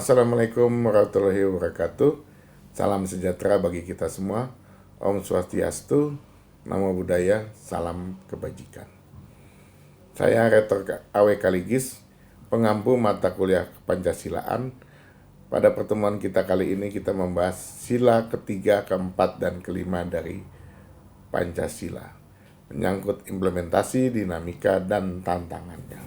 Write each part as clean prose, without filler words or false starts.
Assalamualaikum warahmatullahi wabarakatuh. Salam sejahtera bagi kita semua. Om Swastiastu, Namo Buddhaya, salam kebajikan. Saya Rektor AW Kaligis, pengampu mata kuliah Pancasilaan. Pada pertemuan kita kali ini kita membahas sila ketiga, keempat, dan kelima dari Pancasila, menyangkut implementasi, dinamika, dan tantangannya.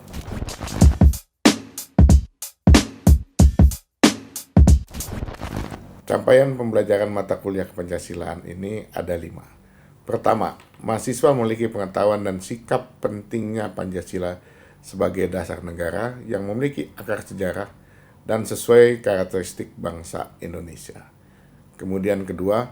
Capaian pembelajaran mata kuliah Kepancasilaan ini ada 5. Pertama, mahasiswa memiliki pengetahuan dan sikap pentingnya Pancasila sebagai dasar negara yang memiliki akar sejarah dan sesuai karakteristik bangsa Indonesia. Kemudian kedua,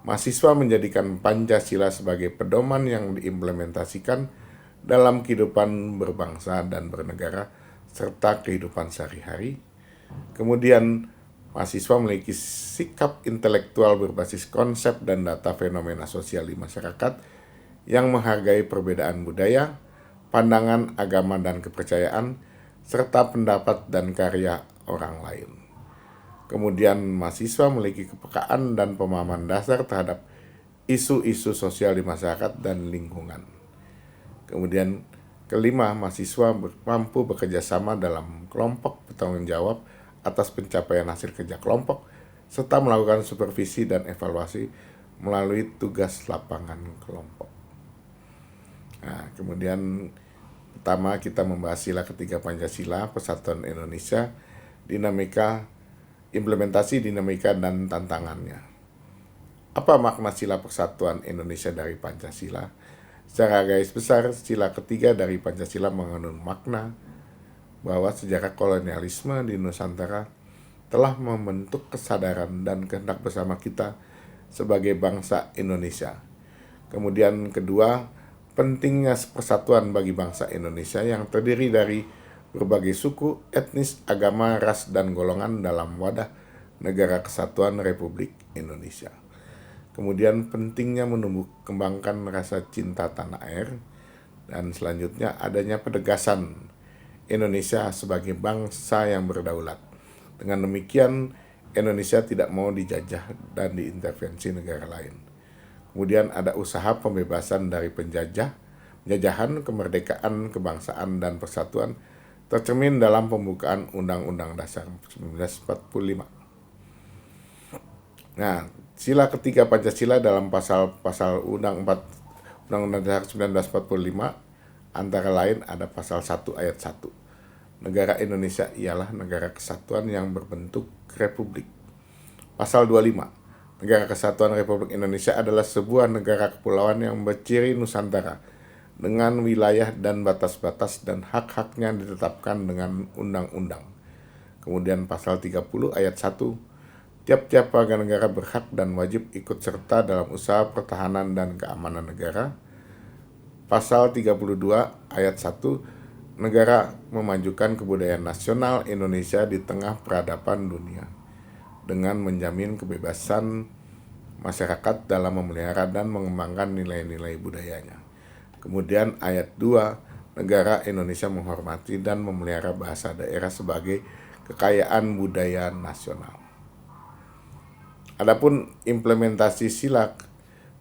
mahasiswa menjadikan Pancasila sebagai pedoman yang diimplementasikan dalam kehidupan berbangsa dan bernegara serta kehidupan sehari-hari. Kemudian mahasiswa memiliki sikap intelektual berbasis konsep dan data fenomena sosial di masyarakat yang menghargai perbedaan budaya, pandangan, agama, dan kepercayaan, serta pendapat dan karya orang lain. Kemudian mahasiswa memiliki kepekaan dan pemahaman dasar terhadap isu-isu sosial di masyarakat dan lingkungan. Kemudian kelima, mahasiswa mampu bekerja sama dalam kelompok bertanggung jawab atas pencapaian hasil kerja kelompok, serta melakukan supervisi dan evaluasi melalui tugas lapangan kelompok. Nah, kemudian pertama kita membahas sila ketiga Pancasila, Persatuan Indonesia, dinamika, implementasi, dinamika, dan tantangannya. Apa makna sila Persatuan Indonesia dari Pancasila? Secara garis besar, sila ketiga dari Pancasila mengandung makna bahwa sejarah kolonialisme di Nusantara telah membentuk kesadaran dan kehendak bersama kita sebagai bangsa Indonesia. Kemudian kedua, pentingnya persatuan bagi bangsa Indonesia yang terdiri dari berbagai suku, etnis, agama, ras, dan golongan dalam wadah Negara Kesatuan Republik Indonesia. Kemudian pentingnya menumbuh kembangkan rasa cinta tanah air, dan selanjutnya adanya penegasan Indonesia sebagai bangsa yang berdaulat. Dengan demikian, Indonesia tidak mau dijajah dan diintervensi negara lain. Kemudian ada usaha pembebasan dari penjajahan, kemerdekaan, kebangsaan, dan persatuan tercermin dalam pembukaan Undang-Undang Dasar 1945. Nah, sila ketiga Pancasila dalam pasal Undang-Undang Dasar 1945 antara lain ada pasal 1 ayat 1. Negara Indonesia ialah negara kesatuan yang berbentuk republik. Pasal 25. Negara Kesatuan Republik Indonesia adalah sebuah negara kepulauan yang berciri Nusantara dengan wilayah dan batas-batas dan hak-haknya ditetapkan dengan undang-undang. Kemudian pasal 30 ayat 1. Tiap-tiap warga negara berhak dan wajib ikut serta dalam usaha pertahanan dan keamanan negara. Pasal 32 ayat 1. Negara memajukan kebudayaan nasional Indonesia di tengah peradaban dunia dengan menjamin kebebasan masyarakat dalam memelihara dan mengembangkan nilai-nilai budayanya. Kemudian ayat 2, negara Indonesia menghormati dan memelihara bahasa daerah sebagai kekayaan budaya nasional. Adapun implementasi sila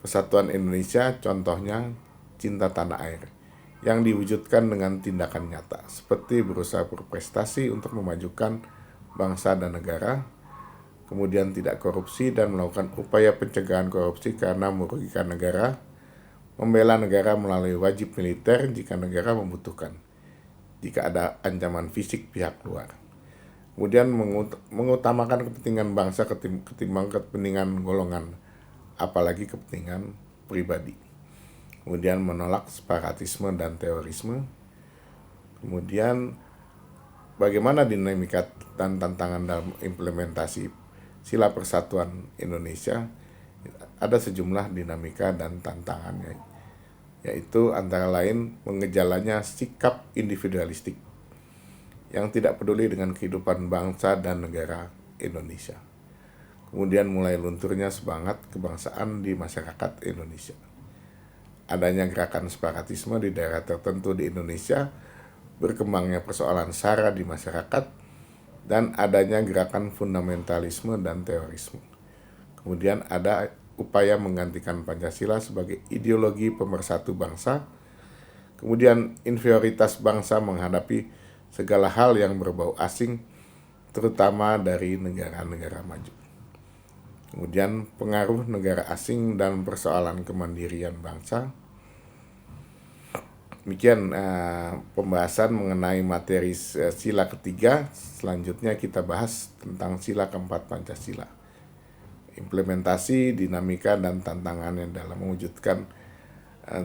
Persatuan Indonesia, contohnya cinta tanah air, yang diwujudkan dengan tindakan nyata, seperti berusaha berprestasi untuk memajukan bangsa dan negara, kemudian tidak korupsi dan melakukan upaya pencegahan korupsi karena merugikan negara, membela negara melalui wajib militer jika negara membutuhkan, jika ada ancaman fisik pihak luar. Kemudian mengutamakan kepentingan bangsa ketimbang kepentingan golongan, apalagi kepentingan pribadi. Kemudian menolak separatisme dan terorisme. Kemudian bagaimana dinamika dan tantangan dalam implementasi sila Persatuan Indonesia? Ada sejumlah dinamika dan tantangannya, yaitu antara lain mengejalanya sikap individualistik yang tidak peduli dengan kehidupan bangsa dan negara Indonesia. Kemudian mulai lunturnya semangat kebangsaan di masyarakat Indonesia. Adanya gerakan separatisme di daerah tertentu di Indonesia, berkembangnya persoalan SARA di masyarakat, dan adanya gerakan fundamentalisme dan terorisme. Kemudian ada upaya menggantikan Pancasila sebagai ideologi pemersatu bangsa. Kemudian inferioritas bangsa menghadapi segala hal yang berbau asing, terutama dari negara-negara maju. Kemudian pengaruh negara asing dan persoalan kemandirian bangsa. Demikian pembahasan mengenai materi sila ketiga. Selanjutnya kita bahas tentang sila keempat Pancasila. Implementasi, dinamika, dan tantangannya dalam mewujudkan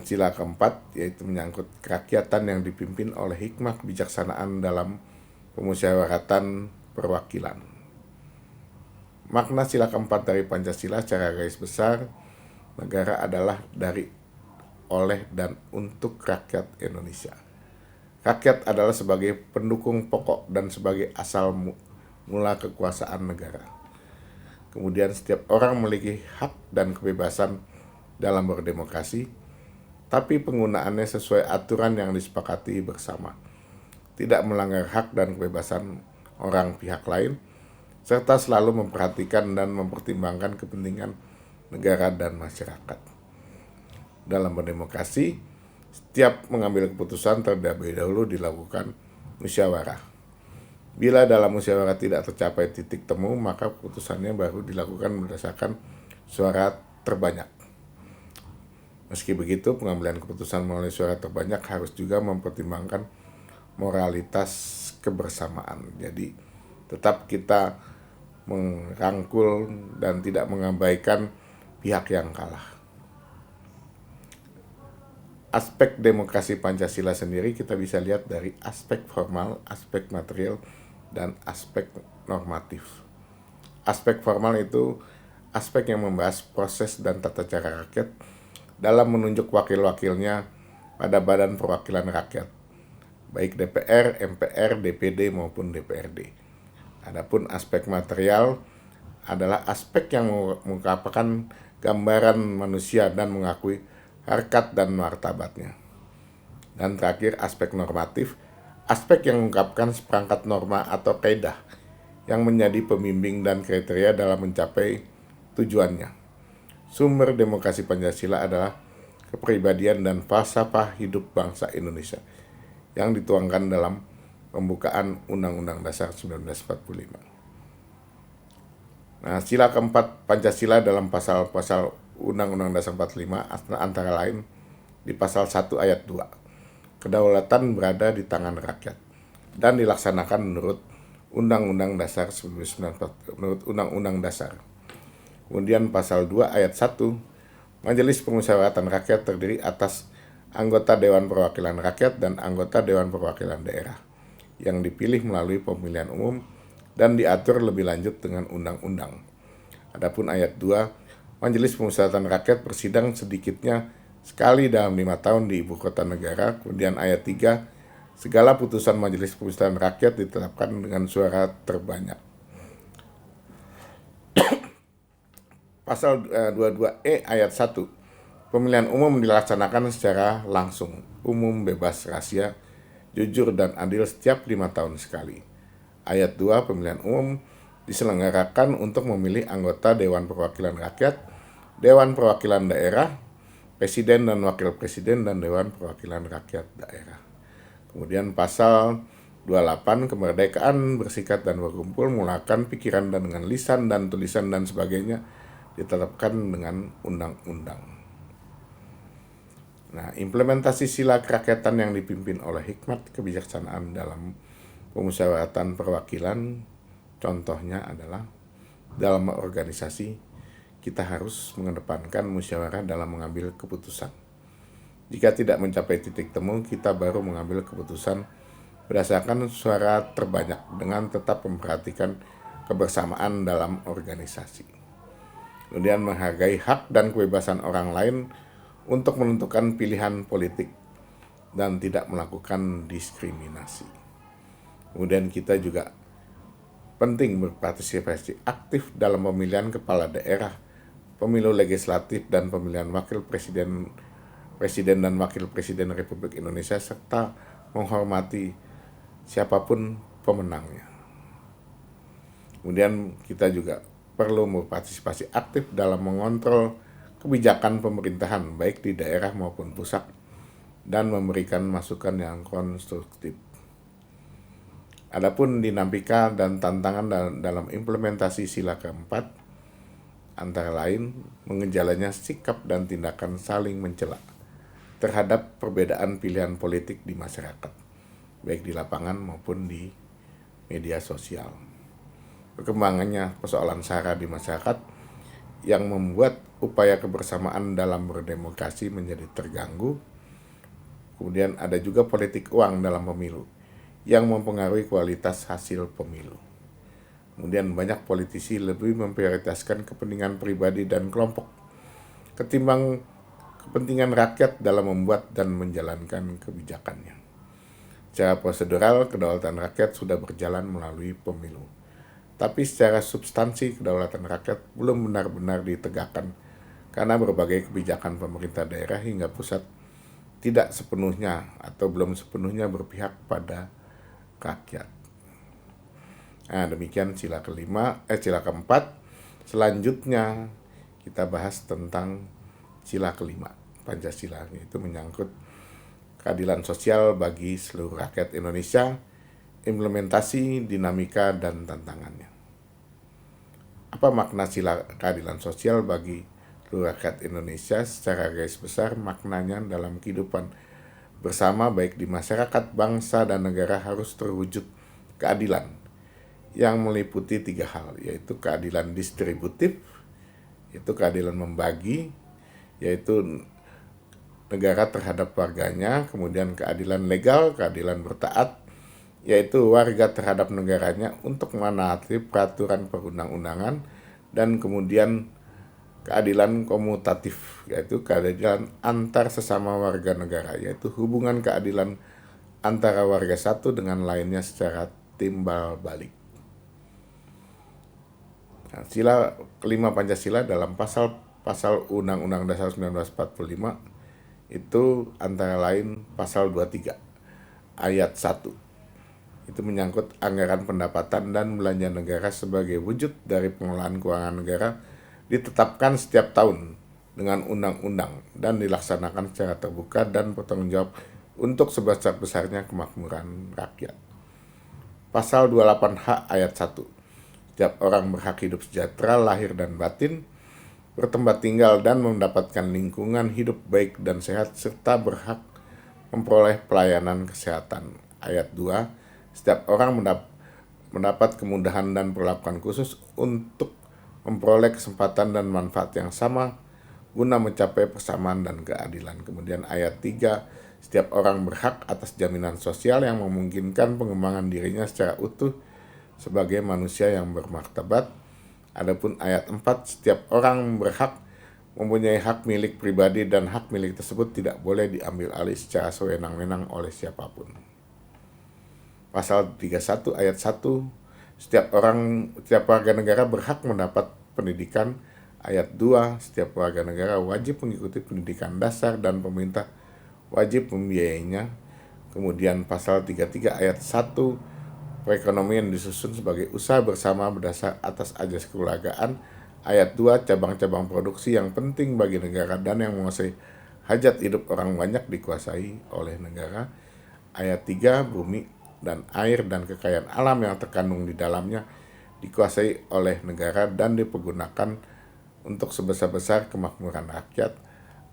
sila keempat, yaitu menyangkut kerakyatan yang dipimpin oleh hikmah kebijaksanaan dalam pemusyawaratan perwakilan. Makna sila keempat dari Pancasila secara garis besar, negara adalah dari, oleh, dan untuk rakyat Indonesia. Rakyat adalah sebagai pendukung pokok dan sebagai asal mula kekuasaan negara. Kemudian setiap orang memiliki hak dan kebebasan dalam berdemokrasi, tapi penggunaannya sesuai aturan yang disepakati bersama, tidak melanggar hak dan kebebasan orang pihak lain, serta selalu memperhatikan dan mempertimbangkan kepentingan negara dan masyarakat. Dalam berdemokrasi, setiap mengambil keputusan terlebih dahulu dilakukan musyawarah. Bila dalam musyawarah tidak tercapai titik temu, maka keputusannya baru dilakukan berdasarkan suara terbanyak. Meski begitu, pengambilan keputusan melalui suara terbanyak harus juga mempertimbangkan moralitas kebersamaan. Jadi, tetap kita merangkul dan tidak mengabaikan pihak yang kalah. Aspek demokrasi Pancasila sendiri kita bisa lihat dari aspek formal, aspek material, dan aspek normatif. Aspek formal itu aspek yang membahas proses dan tata cara rakyat dalam menunjuk wakil-wakilnya pada badan perwakilan rakyat, baik DPR, MPR, DPD maupun DPRD. Adapun aspek material adalah aspek yang mengungkapkan gambaran manusia dan mengakui harkat dan martabatnya. Dan terakhir, aspek normatif, aspek yang mengungkapkan seperangkat norma atau kaidah yang menjadi pembimbing dan kriteria dalam mencapai tujuannya. Sumber demokrasi Pancasila adalah kepribadian dan falsafah hidup bangsa Indonesia yang dituangkan dalam pembukaan Undang-Undang Dasar 1945. Nah, sila keempat Pancasila dalam pasal-pasal Undang-Undang Dasar 45 antara lain di pasal 1 ayat 2. Kedaulatan berada di tangan rakyat dan dilaksanakan menurut Undang-Undang Dasar 1945, menurut Undang-Undang Dasar. Kemudian pasal 2 ayat 1, Majelis Permusyawaratan Rakyat terdiri atas anggota Dewan Perwakilan Rakyat dan anggota Dewan Perwakilan Daerah yang dipilih melalui pemilihan umum dan diatur lebih lanjut dengan undang-undang. Adapun ayat 2, Majelis Permusyawaratan Rakyat bersidang sedikitnya sekali dalam 5 tahun di ibu kota negara. Kemudian ayat 3, segala putusan Majelis Permusyawaratan Rakyat ditetapkan dengan suara terbanyak. Pasal 22E ayat 1, pemilihan umum dilaksanakan secara langsung, umum, bebas, rahasia, jujur, dan adil setiap 5 tahun sekali. Ayat 2, pemilihan umum diselenggarakan untuk memilih anggota Dewan Perwakilan Rakyat, Dewan Perwakilan Daerah, Presiden dan Wakil Presiden, dan Dewan Perwakilan Rakyat Daerah. Kemudian pasal 28, kemerdekaan bersikap dan berkumpul menggunakan pikiran dan dengan lisan dan tulisan dan sebagainya ditetapkan dengan undang-undang. Nah, implementasi sila kerakyatan yang dipimpin oleh hikmat kebijaksanaan dalam pemusyawaratan perwakilan, contohnya adalah dalam organisasi kita harus mengedepankan musyawarah dalam mengambil keputusan. Jika tidak mencapai titik temu, kita baru mengambil keputusan berdasarkan suara terbanyak dengan tetap memperhatikan kebersamaan dalam organisasi. Kemudian menghargai hak dan kebebasan orang lain untuk menentukan pilihan politik dan tidak melakukan diskriminasi. Kemudian kita juga penting berpartisipasi aktif dalam pemilihan kepala daerah, pemilu legislatif, dan pemilihan wakil presiden, dan wakil presiden Republik Indonesia, serta menghormati siapapun pemenangnya. Kemudian kita juga perlu berpartisipasi aktif dalam mengontrol kebijakan pemerintahan baik di daerah maupun pusat dan memberikan masukan yang konstruktif. Adapun dinamika dan tantangan dalam implementasi sila keempat antara lain mengejalanya sikap dan tindakan saling mencela terhadap perbedaan pilihan politik di masyarakat, baik di lapangan maupun di media sosial. Perkembangannya persoalan SARA di masyarakat yang membuat upaya kebersamaan dalam berdemokrasi menjadi terganggu. Kemudian ada juga politik uang dalam pemilu yang mempengaruhi kualitas hasil pemilu. Kemudian banyak politisi lebih memprioritaskan kepentingan pribadi dan kelompok ketimbang kepentingan rakyat dalam membuat dan menjalankan kebijakannya. Secara prosedural, kedaulatan rakyat sudah berjalan melalui pemilu. Tapi secara substansi, kedaulatan rakyat belum benar-benar ditegakkan karena berbagai kebijakan pemerintah daerah hingga pusat tidak sepenuhnya atau belum sepenuhnya berpihak pada rakyat. Nah, demikian sila keempat. Selanjutnya kita bahas tentang sila kelima, Pancasila, yaitu menyangkut keadilan sosial bagi seluruh rakyat Indonesia, implementasi, dinamika, dan tantangannya. Apa makna sila keadilan sosial bagi seluruh rakyat Indonesia? Secara garis besar, maknanya dalam kehidupan bersama baik di masyarakat, bangsa, dan negara harus terwujud keadilan yang meliputi 3 hal, yaitu keadilan distributif, yaitu keadilan membagi, yaitu negara terhadap warganya, kemudian keadilan legal, keadilan bertaat, yaitu warga terhadap negaranya untuk menaati peraturan perundang-undangan, dan kemudian keadilan komutatif, yaitu keadilan antar sesama warga negara, yaitu hubungan keadilan antara warga satu dengan lainnya secara timbal balik. Nah, sila kelima Pancasila dalam pasal Undang-Undang Dasar 1945 itu antara lain pasal 23 ayat 1. Itu menyangkut anggaran pendapatan dan belanja negara sebagai wujud dari pengelolaan keuangan negara ditetapkan setiap tahun dengan undang-undang dan dilaksanakan secara terbuka dan bertanggung jawab untuk sebesar-besarnya kemakmuran rakyat. Pasal 28H ayat 1. Setiap orang berhak hidup sejahtera lahir dan batin, bertempat tinggal dan mendapatkan lingkungan hidup baik dan sehat, serta berhak memperoleh pelayanan kesehatan. Ayat 2. Setiap orang mendapat kemudahan dan perlakuan khusus untuk memperoleh kesempatan dan manfaat yang sama guna mencapai persamaan dan keadilan. Kemudian ayat 3. Setiap orang berhak atas jaminan sosial yang memungkinkan pengembangan dirinya secara utuh sebagai manusia yang bermartabat. Adapun ayat 4, setiap orang berhak mempunyai hak milik pribadi dan hak milik tersebut tidak boleh diambil alih secara sewenang-wenang oleh siapapun. Pasal 31 ayat 1, setiap warga negara berhak mendapat pendidikan. Ayat 2, setiap warga negara wajib mengikuti pendidikan dasar dan pemerintah wajib membiayainya. Kemudian pasal 33 ayat 1, perekonomian disusun sebagai usaha bersama berdasar atas ajas kekeluargaan. Ayat 2, cabang-cabang produksi yang penting bagi negara dan yang menguasai hajat hidup orang banyak dikuasai oleh negara. Ayat 3, bumi dan air dan kekayaan alam yang terkandung di dalamnya dikuasai oleh negara dan dipergunakan untuk sebesar-besar kemakmuran rakyat.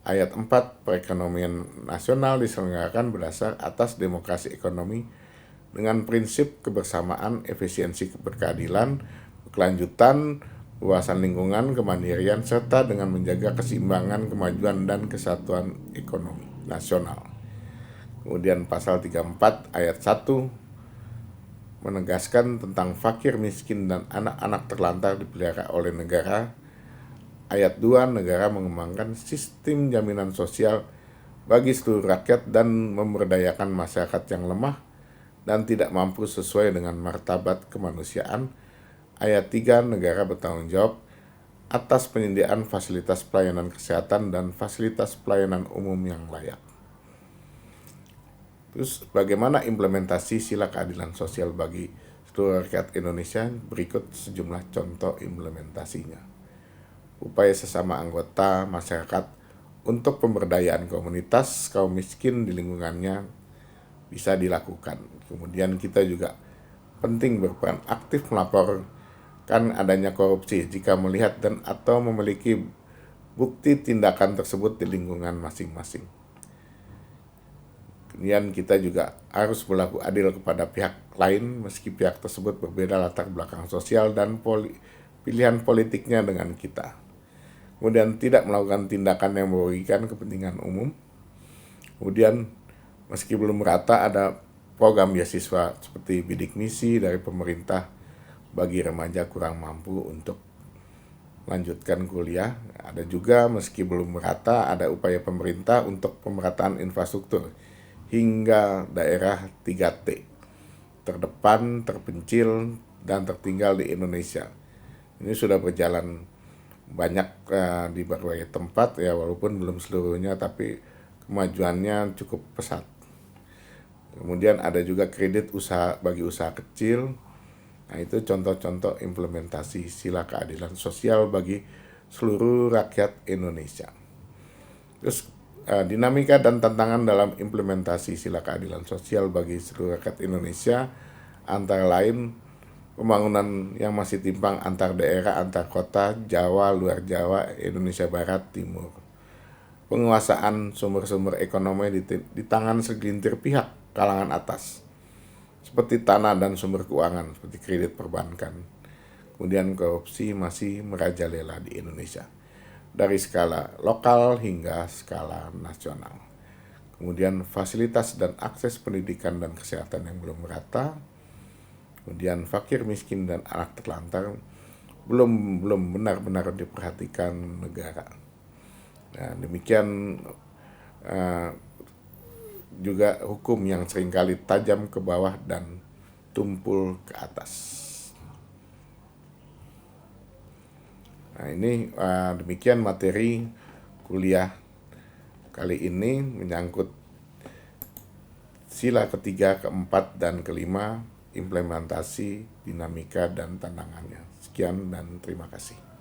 Ayat 4, perekonomian nasional diselenggarakan berdasar atas demokrasi ekonomi dengan prinsip kebersamaan, efisiensi, berkeadilan, kelanjutan, luasan lingkungan, kemandirian, serta dengan menjaga keseimbangan, kemajuan, dan kesatuan ekonomi nasional. Kemudian pasal 34 ayat 1 menegaskan tentang fakir, miskin, dan anak-anak terlantar dipelihara oleh negara. Ayat 2, negara mengembangkan sistem jaminan sosial bagi seluruh rakyat dan memberdayakan masyarakat yang lemah dan tidak mampu sesuai dengan martabat kemanusiaan. Ayat 3, negara bertanggung jawab atas penyediaan fasilitas pelayanan kesehatan dan fasilitas pelayanan umum yang layak. Terus bagaimana implementasi sila keadilan sosial bagi seluruh rakyat Indonesia. Berikut sejumlah contoh implementasinya. Upaya sesama anggota masyarakat untuk pemberdayaan komunitas kaum miskin di lingkungannya bisa dilakukan. Kemudian kita juga penting berperan aktif melaporkan adanya korupsi jika melihat dan atau memiliki bukti tindakan tersebut di lingkungan masing-masing. Kemudian kita juga harus berlaku adil kepada pihak lain meski pihak tersebut berbeda latar belakang sosial dan pilihan politiknya dengan kita. Kemudian tidak melakukan tindakan yang merugikan kepentingan umum. Kemudian meski belum merata, ada program beasiswa seperti bidik misi dari pemerintah bagi remaja kurang mampu untuk lanjutkan kuliah. Ada juga meski belum merata, ada upaya pemerintah untuk pemerataan infrastruktur hingga daerah 3T, terdepan, terpencil, dan tertinggal di Indonesia. Ini sudah berjalan banyak di berbagai tempat ya, walaupun belum seluruhnya, tapi kemajuannya cukup pesat. Kemudian ada juga kredit usaha bagi usaha kecil. Nah, itu contoh-contoh implementasi sila keadilan sosial bagi seluruh rakyat Indonesia. Terus dinamika dan tantangan dalam implementasi sila keadilan sosial bagi seluruh rakyat Indonesia antara lain pembangunan yang masih timpang antar daerah, antar kota, Jawa, luar Jawa, Indonesia Barat, Timur. Penguasaan sumber-sumber ekonomi di tangan segelintir pihak kalangan atas, seperti tanah dan sumber keuangan, seperti kredit perbankan. Kemudian korupsi masih merajalela di Indonesia, dari skala lokal hingga skala nasional. Kemudian fasilitas dan akses pendidikan dan kesehatan yang belum merata. Kemudian fakir miskin dan anak terlantar belum benar-benar diperhatikan negara. Nah, demikian juga hukum yang seringkali tajam ke bawah dan tumpul ke atas. Nah, ini demikian materi kuliah kali ini menyangkut sila ketiga, keempat, dan kelima, implementasi, dinamika, dan tantangannya. Sekian dan terima kasih.